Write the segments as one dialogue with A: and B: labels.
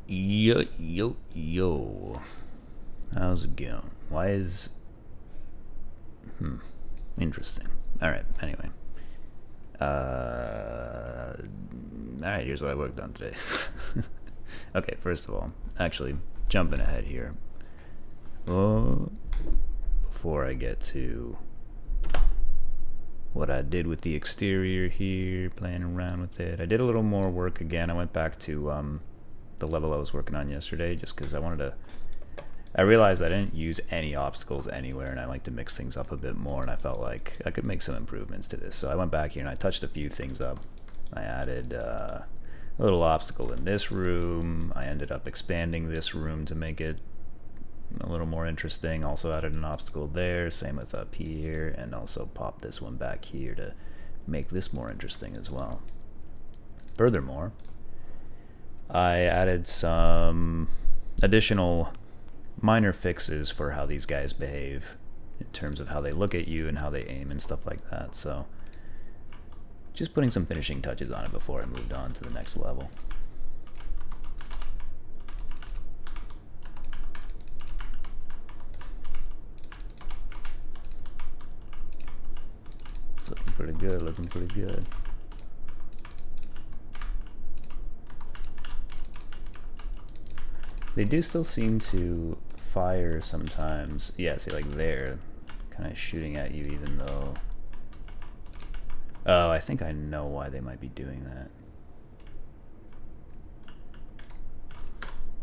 A: Yo, yo, yo. How's it going? Why is... Interesting. Alright, anyway. Alright, here's what I worked on today. Okay, first of all, actually, jumping ahead here. Before I get to what I did with the exterior here, playing around with it, I did a little more work again. I went back to the level I was working on yesterday just because I realized I didn't use any obstacles anywhere, and I like to mix things up a bit more, and I felt like I could make some improvements to this. So I went back here and I touched a few things up. I added a little obstacle in this room. I ended up expanding this room to make it a little more interesting. Also added an obstacle there, same with up here, and also popped this one back here to make this more interesting as well. Furthermore, I added some additional minor fixes for how these guys behave in terms of how they look at you and how they aim and stuff like that. So just putting some finishing touches on it before I moved on to the next level. It's looking pretty good, looking pretty good. They do still seem to fire sometimes. Yeah, see, like there, kind of shooting at you even though... Oh, I think I know why they might be doing that.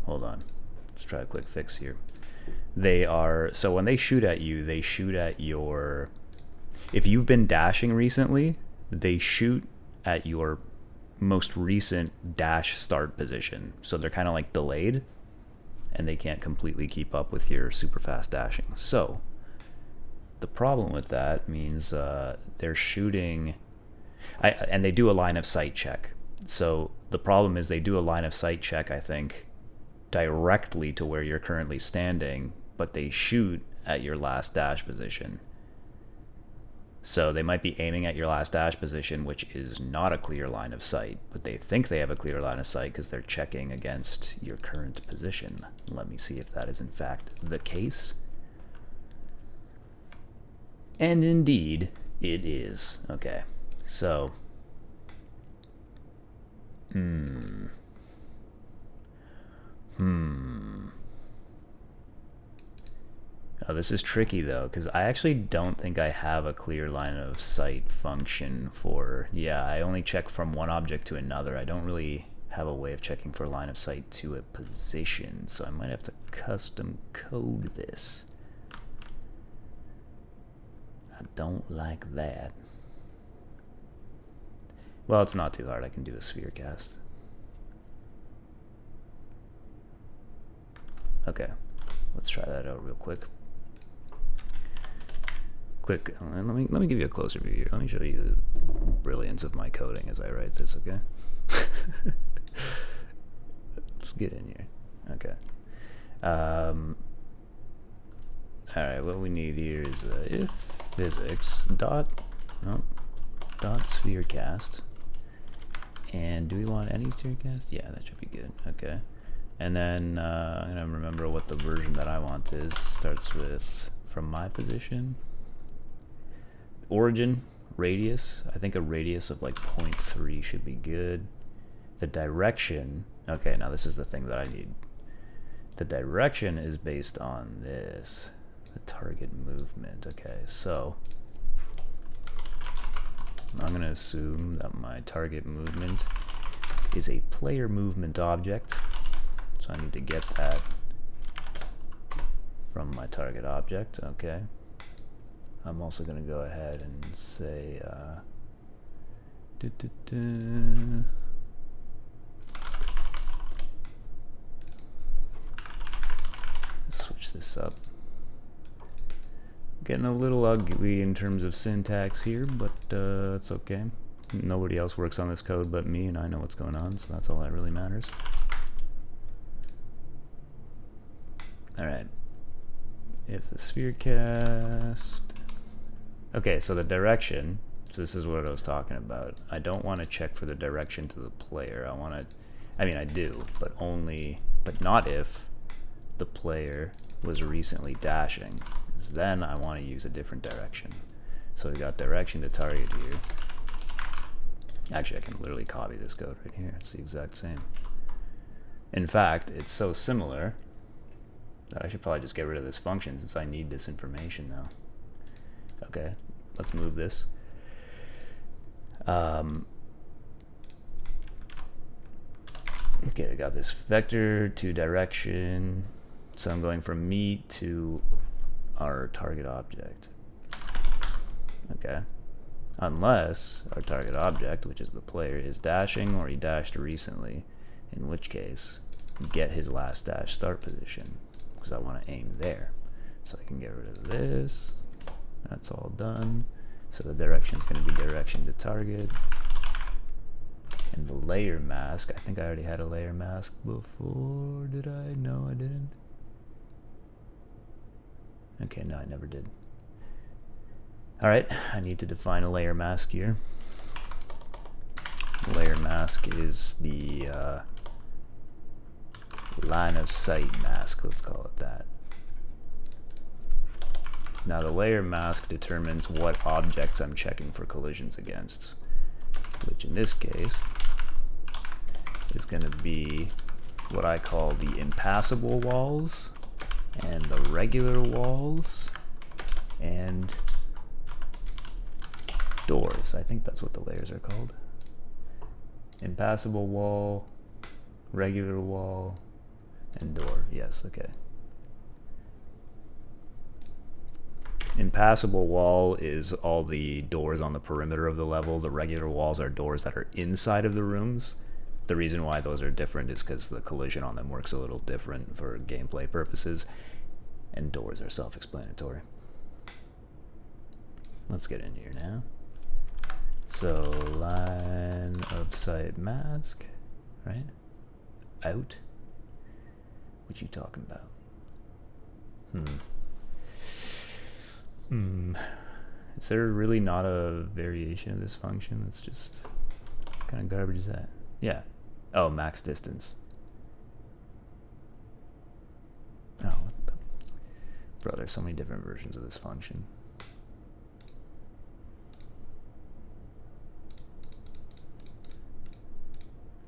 A: Hold on. Let's try a quick fix here. They are... So when they shoot at you, they shoot at your... If you've been dashing recently, they shoot at your most recent dash start position. So they're kind of like delayed, and they can't completely keep up with your super fast dashing. So the problem with that means they're shooting... and they do a line of sight check. So the problem is they do a line of sight check, I think, directly to where you're currently standing, but they shoot at your last dash position. So they might be aiming at your last dash position, which is not a clear line of sight, but they think they have a clear line of sight because they're checking against your current position. Let me see if that is in fact the case. And indeed, it is. Okay, so... Oh, this is tricky though, because I actually don't think I have a clear line of sight function for... Yeah, I only check from one object to another. I don't really have a way of checking for line of sight to a position, so I might have to custom code this. I don't like that. Well, it's not too hard. I can do a sphere cast. Okay, let's try that out real quick. Let me give you a closer view here. Let me show you the brilliance of my coding as I write this, okay? Let's get in here. Okay. Alright, what we need here is if physics dot sphere cast. And do we want any sphere cast? Yeah, that should be good. Okay. And then I'm gonna remember what the version that I want is. Starts with from my position. Origin, radius. I think a radius of like 0.3 should be good. The direction. Okay, now this is the thing that I need. The direction is based on this. The target movement. Okay, so I'm going to assume that my target movement is a player movement object. So I need to get that from my target object. Okay. I'm also going to go ahead and say switch this up. Getting a little ugly in terms of syntax here, but it's okay. Nobody else works on this code but me, and I know what's going on, so that's all that really matters. Alright. If the sphere cast... Okay, so the direction, so this is what I was talking about. I don't want to check for the direction to the player. I mean, I do, but not if the player was recently dashing, because then I want to use a different direction. So we got direction to target here. Actually, I can literally copy this code right here. It's the exact same. In fact, it's so similar that I should probably just get rid of this function since I need this information now. Okay, let's move this. Okay, I got this vector to direction. So I'm going from meet to our target object. Okay. Unless our target object, which is the player, is dashing or he dashed recently, in which case, get his last dash start position, because I want to aim there. So I can get rid of this. That's all done. So the direction is going to be direction to target. And the layer mask, I think I already had a layer mask before, did I? No, I didn't. Okay, no, I never did. Alright, I need to define a layer mask here. Layer mask is the line of sight mask, let's call it that. Now the layer mask determines what objects I'm checking for collisions against, which in this case is going to be what I call the impassable walls and the regular walls and doors. I think that's what the layers are called. Impassable wall, regular wall, and door. Yes, okay. Impassable wall is all the doors on the perimeter of the level. The regular walls are doors that are inside of the rooms. The reason why those are different is because the collision on them works a little different for gameplay purposes, and doors are self-explanatory. Let's get in here now. So line of sight mask, right? Out. What you talking about? Is there really not a variation of this function that's just what kind of garbage is that? Yeah. Oh, max distance. Oh, what the... Bro, there's so many different versions of this function.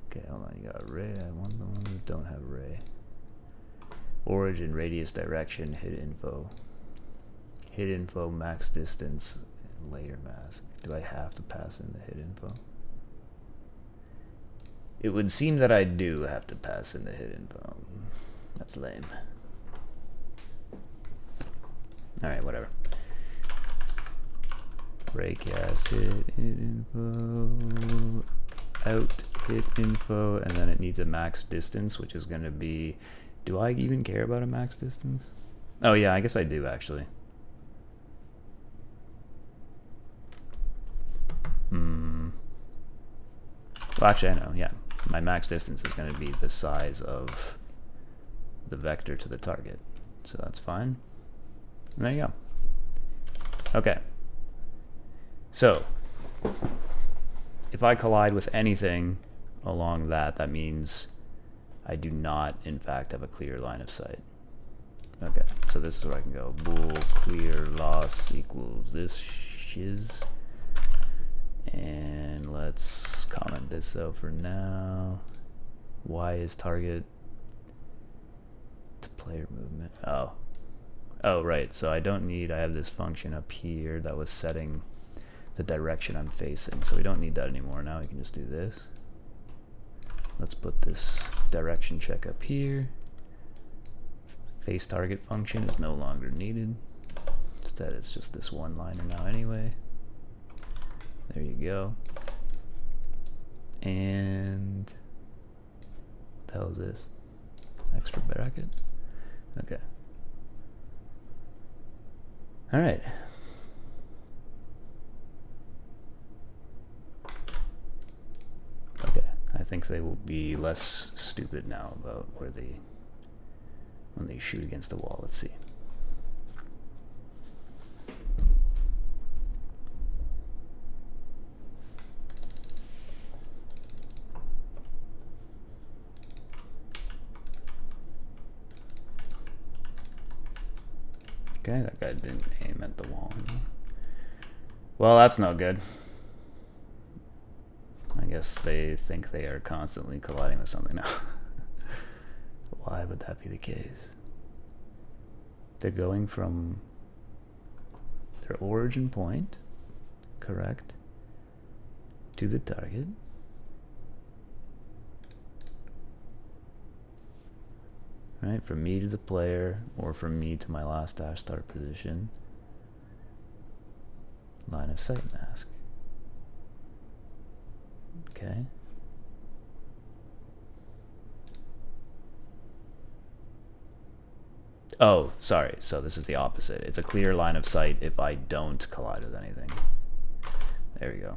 A: Okay, hold on. You got array. I want the ones that don't have array. Origin, radius, direction, hit info. Hit info, max distance, and layer mask. Do I have to pass in the hit info? It would seem that I do have to pass in the hit info. That's lame. Alright, whatever. Raycast, hit info, out, hit info, and then it needs a max distance, which is going to be... Do I even care about a max distance? Oh yeah, I guess I do actually. Well, actually, I know, yeah. My max distance is going to be the size of the vector to the target. So that's fine. And there you go. Okay. So, if I collide with anything along that, that means I do not, in fact, have a clear line of sight. Okay, so this is where I can go. Bool clear loss equals this shiz. And let's comment this out for now. Y is target to player movement. Oh. Oh, right. So I don't need, I have this function up here that was setting the direction I'm facing. So we don't need that anymore. Now we can just do this. Let's put this direction check up here. Face target function is no longer needed. Instead, it's just this one liner now anyway. There you go. And what the hell is this? Extra bracket? Okay. Alright. Okay. I think they will be less stupid now about where they, when they shoot against the wall. Let's see. Okay, that guy didn't aim at the wall anymore. Well, that's no good. I guess they think they are constantly colliding with something now. Why would that be the case? They're going from their origin point, correct, to the target. Right, from me to the player, or from me to my last dash start position. Line of sight mask. Okay. Oh, sorry. So this is the opposite. It's a clear line of sight if I don't collide with anything. There we go.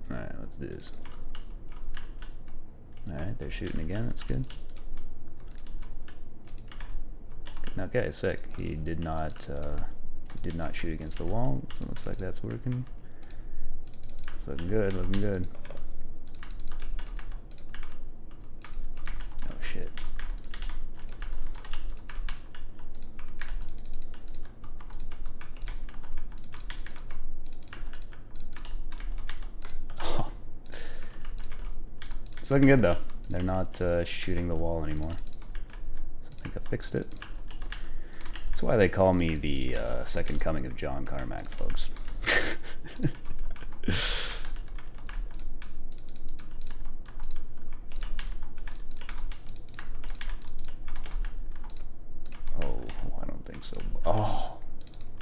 A: Alright, let's do this. Alright, they're shooting again. That's good. Okay, sick. He did not shoot against the wall, so it looks like that's working. It's looking good, looking good. Oh shit. Oh. It's looking good though. They're not shooting the wall anymore. So I think I fixed it. That's why they call me the second coming of John Carmack, folks. Oh, I don't think so. Oh,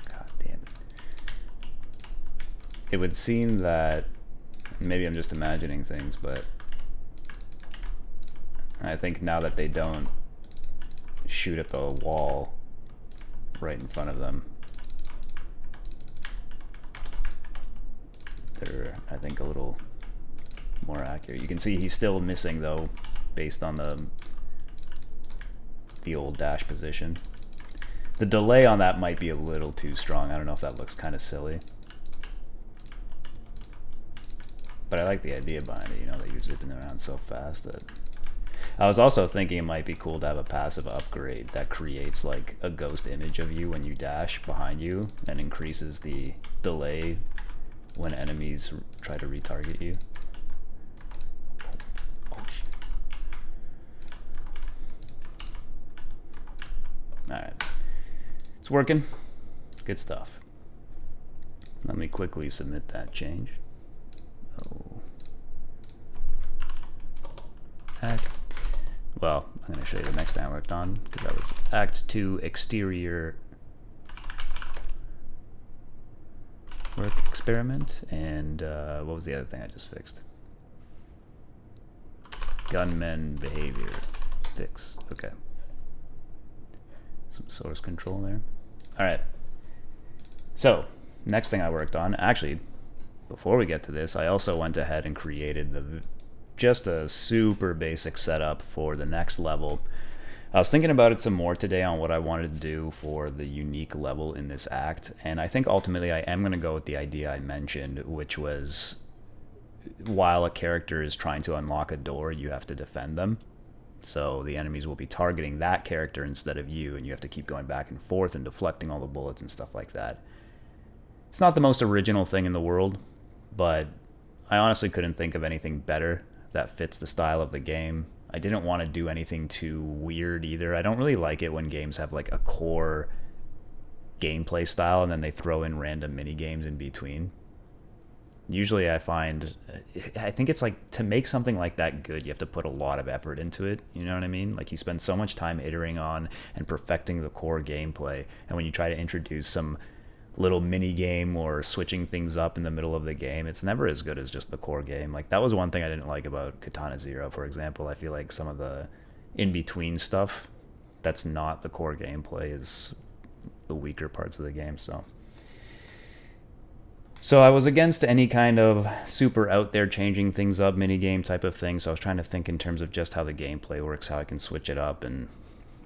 A: god damn it. It would seem that, maybe I'm just imagining things, but I think now that they don't shoot at the wall right in front of them, they're, I think, a little more accurate. You can see he's still missing though, based on the old dash position. The delay on that might be a little too strong. I don't know if that looks kind of silly, but I like the idea behind it, you know, that you're zipping around so fast. That I was also thinking it might be cool to have a passive upgrade that creates like a ghost image of you when you dash behind you and increases the delay when enemies try to retarget you. Oh shit. Alright. It's working. Good stuff. Let me quickly submit that change. Oh. Act. Well, I'm going to show you the next thing I worked on, because that was Act 2 exterior work experiment, and what was the other thing I just fixed? Gunmen behavior fix. Okay. Some source control there. Alright. So, next thing I worked on, actually, before we get to this, I also went ahead and created just a super basic setup for the next level. I was thinking about it some more today on what I wanted to do for the unique level in this act, and I think ultimately I am going to go with the idea I mentioned, which was while a character is trying to unlock a door, you have to defend them. So the enemies will be targeting that character instead of you, and you have to keep going back and forth and deflecting all the bullets and stuff like that. It's not the most original thing in the world, but I honestly couldn't think of anything better that fits the style of the game. I didn't want to do anything too weird either. I don't really like it when games have like a core gameplay style and then they throw in random mini games in between. Usually I think it's like, to make something like that good, you have to put a lot of effort into it. You know what I mean? Like, you spend so much time iterating on and perfecting the core gameplay, and when you try to introduce some little mini game or switching things up in the middle of the game, it's never as good as just the core game. Like, that was one thing I didn't like about Katana Zero, for example. I feel like some of the in-between stuff that's not the core gameplay is the weaker parts of the game. So I was against any kind of super out there changing things up minigame type of thing, so I was trying to think in terms of just how the gameplay works, how I can switch it up, and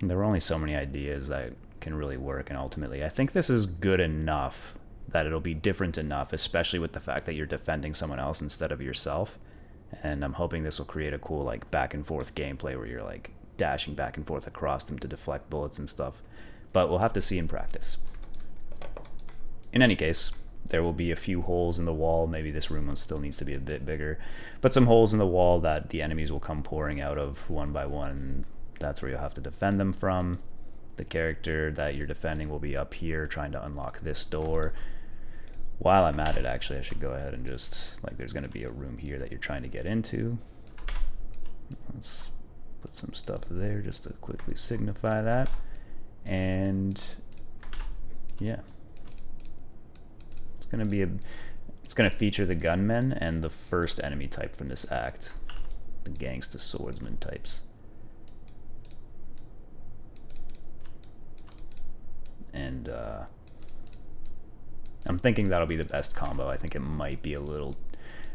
A: there were only so many ideas that can really work, and ultimately I think this is good enough that it'll be different enough, especially with the fact that you're defending someone else instead of yourself. And I'm hoping this will create a cool like back and forth gameplay where you're like dashing back and forth across them to deflect bullets and stuff. But we'll have to see in practice. In any case, there will be a few holes in the wall. Maybe this room still needs to be a bit bigger, but some holes in the wall that the enemies will come pouring out of one by one. That's where you'll have to defend them from. The character that you're defending will be up here trying to unlock this door. While I'm at it, actually, I should go ahead and just, like, there's going to be a room here that you're trying to get into. Let's put some stuff there just to quickly signify that. And yeah, it's going to feature the gunmen and the first enemy type from this act, the gangsta swordsman types. And I'm thinking that'll be the best combo. I think it might be a little,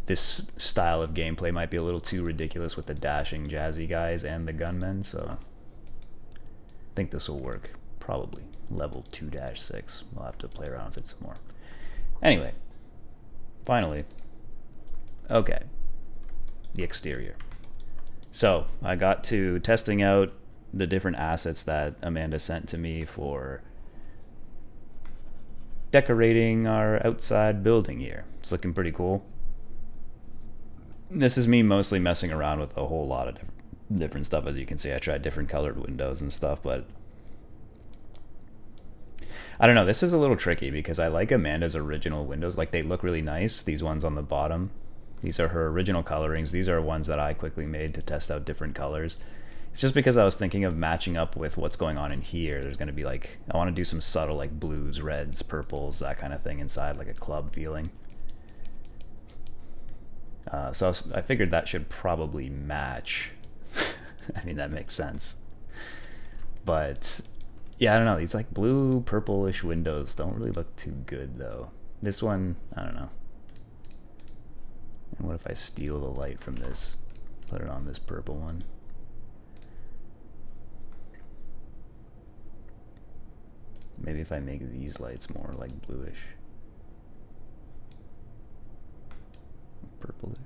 A: this style of gameplay might be a little too ridiculous with the dashing jazzy guys and the gunmen, so I think this will work. Probably level 2-6. We'll have to play around with it some more. Anyway, finally, okay, the exterior. So I got to testing out the different assets that Amanda sent to me for decorating our outside building here. It's looking pretty cool. This is me mostly messing around with a whole lot of different stuff. As you can see, I tried different colored windows and stuff, but I don't know, this is a little tricky because I like Amanda's original windows. Like, they look really nice, these ones on the bottom. These are her original colorings. These are ones that I quickly made to test out different colors. It's just because I was thinking of matching up with what's going on in here. There's going to be like, I want to do some subtle like blues, reds, purples, that kind of thing inside, like a club feeling. So I figured that should probably match. I mean, that makes sense. But yeah, I don't know. These like blue, purplish windows don't really look too good though. This one, I don't know. And what if I steal the light from this? Put it on this purple one. Maybe if I make these lights more like bluish. Purplish.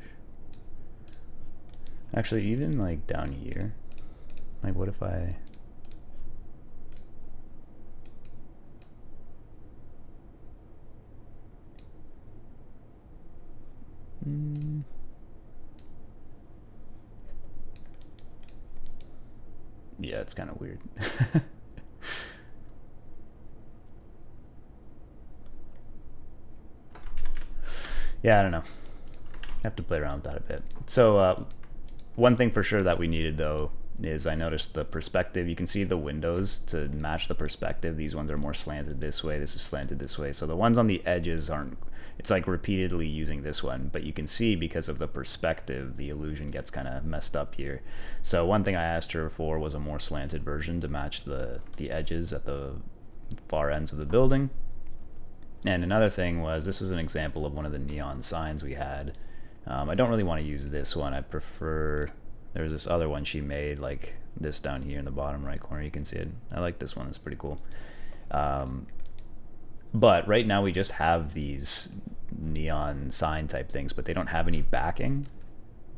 A: Actually, even like down here, like what if I... Yeah, it's kind of weird. Yeah, I don't know. I have to play around with that a bit. So one thing for sure that we needed though is I noticed the perspective. You can see the windows to match the perspective. These ones are more slanted this way. This is slanted this way. So the ones on the edges aren't, it's like repeatedly using this one, but you can see because of the perspective, the illusion gets kind of messed up here. So one thing I asked her for was a more slanted version to match the edges at the far ends of the building. And another thing was, this was an example of one of the neon signs we had. I don't really want to use this one. I prefer, there's this other one she made, like this down here in the bottom right corner. You can see it. I like this one. It's pretty cool. But right now we just have these neon sign type things, but they don't have any backing.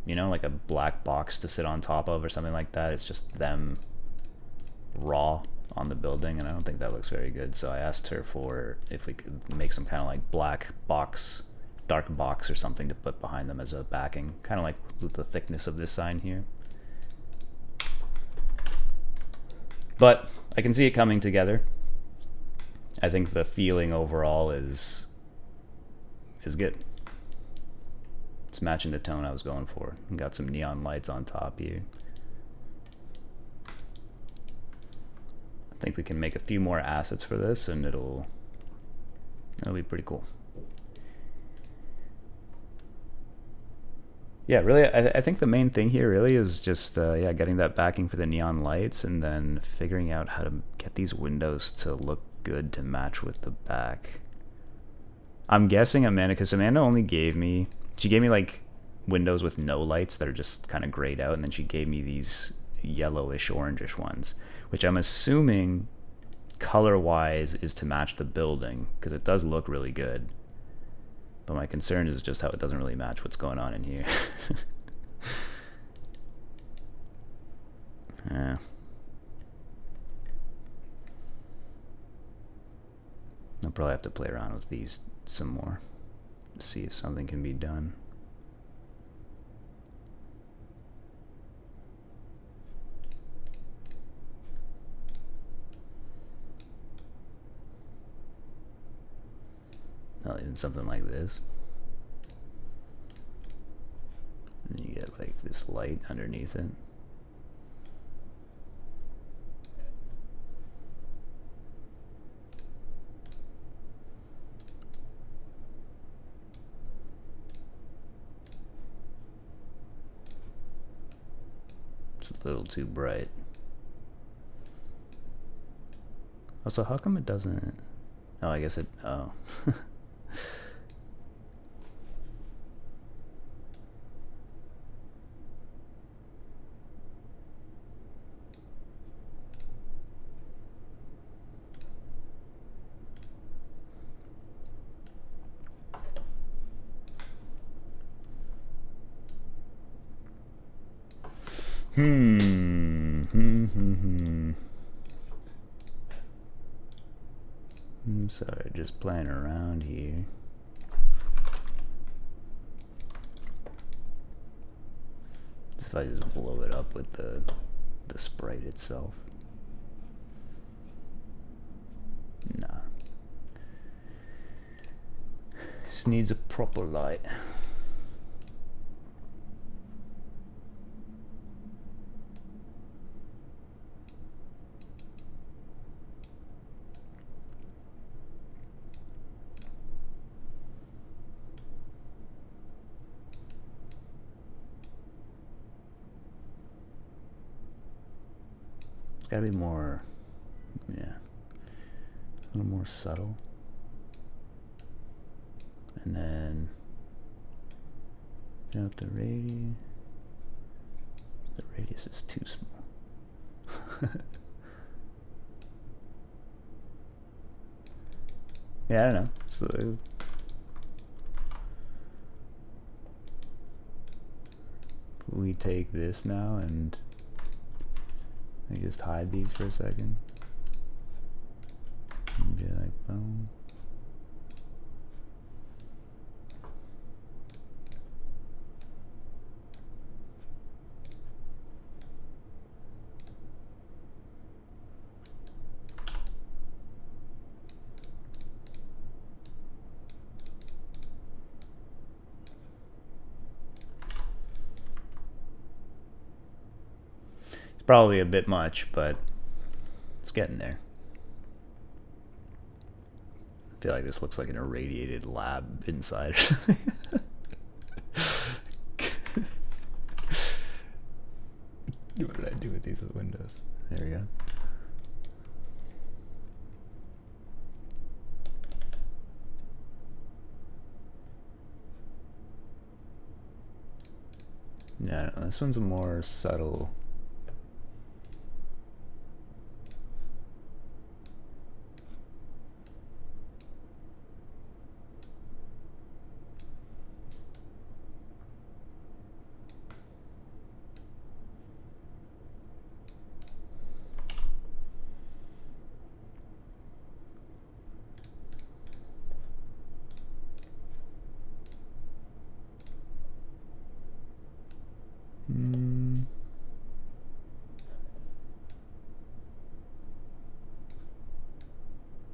A: You know, like a black box to sit on top of or something like that. It's just them raw on the building, and I don't think that looks very good. So I asked her for if we could make some kind of like black box, dark box or something to put behind them as a backing, kind of like with the thickness of this sign here. But I can see it coming together. I think the feeling overall is good. It's matching the tone I was going for. We got some neon lights on top here. I think we can make a few more assets for this and it'll be pretty cool. Yeah, really, I think the main thing here really is just yeah, getting that backing for the neon lights and then figuring out how to get these windows to look good to match with the back. I'm guessing Amanda, because Amanda only gave me, she gave me like windows with no lights that are just kind of grayed out, and then she gave me these yellowish orangish ones, which I'm assuming color-wise is to match the building, because it does look really good. But my concern is just how it doesn't really match what's going on in here. Yeah. I'll probably have to play around with these some more to see if something can be done. Not even something like this. And you get like this light underneath it. It's a little too bright. Also, how come it doesn't... Oh, I guess it... Oh. I'm sorry, just playing around here. If I just blow it up with the sprite itself. Nah. Just needs a proper light. Gotta be more, yeah, a little more subtle. And then turn up the radius. The radius is too small. Yeah, I don't know. So we take this now and I just hide these for a second. And be like, boom. It's probably a bit much, but it's getting there. I feel like this looks like an irradiated lab inside or something. What did I do with these windows? There we go. Yeah, no, this one's a more subtle.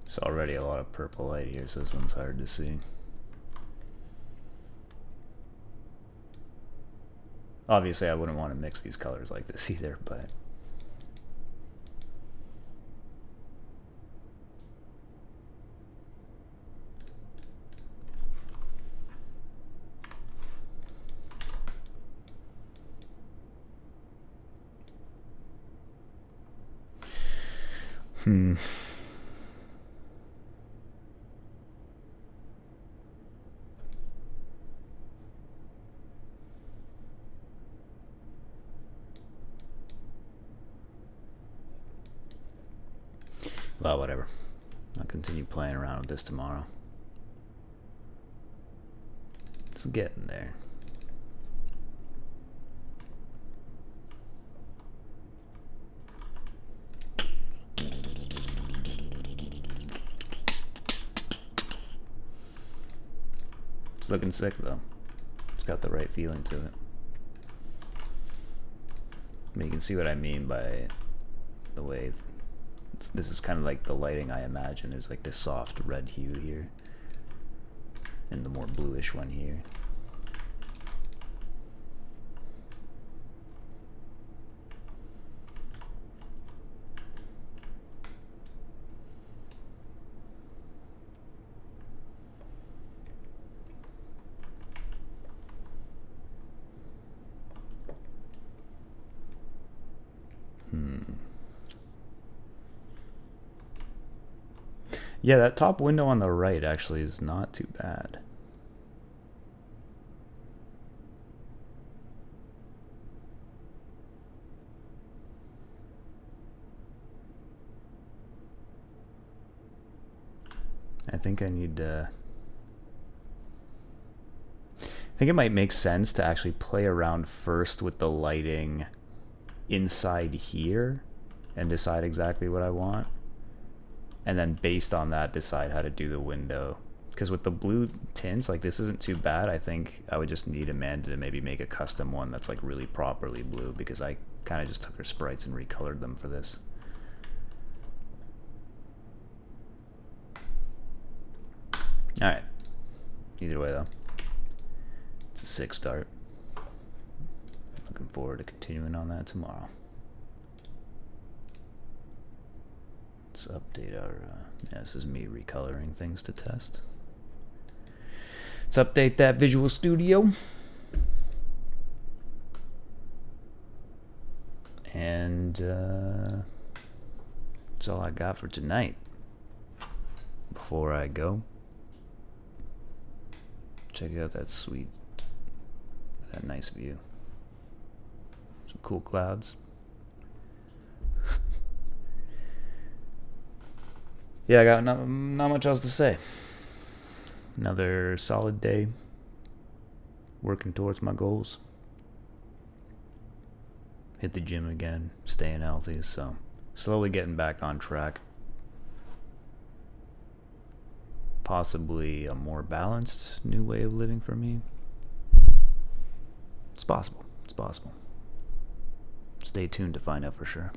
A: There's already a lot of purple light here, so this one's hard to see. Obviously, I wouldn't want to mix these colors like this either, but... Well, whatever. I'll continue playing around with this tomorrow. It's getting there. It's looking sick though. It's got the right feeling to it. I mean, you can see what I mean by the way this is kind of like the lighting I imagine. There's like this soft red hue here and the more bluish one here. Yeah, that top window on the right actually is not too bad. I think I need to... I think it might make sense to actually play around first with the lighting inside here and decide exactly what I want. And then based on that, decide how to do the window. Because with the blue tints, like this isn't too bad. I think I would just need Amanda to maybe make a custom one that's like really properly blue, because I kind of just took her sprites and recolored them for this. Alright. Either way though, it's a sick start. Looking forward to continuing on that tomorrow. Let's update our, yeah, this is me recoloring things to test. Let's update that Visual Studio. And that's all I got for tonight. Before I go, check out that sweet, that nice view. Some cool clouds. Yeah, I got not much else to say. Another solid day working towards my goals. Hit the gym again, staying healthy, so slowly getting back on track. Possibly a more balanced new way of living for me. It's possible. It's possible. Stay tuned to find out for sure.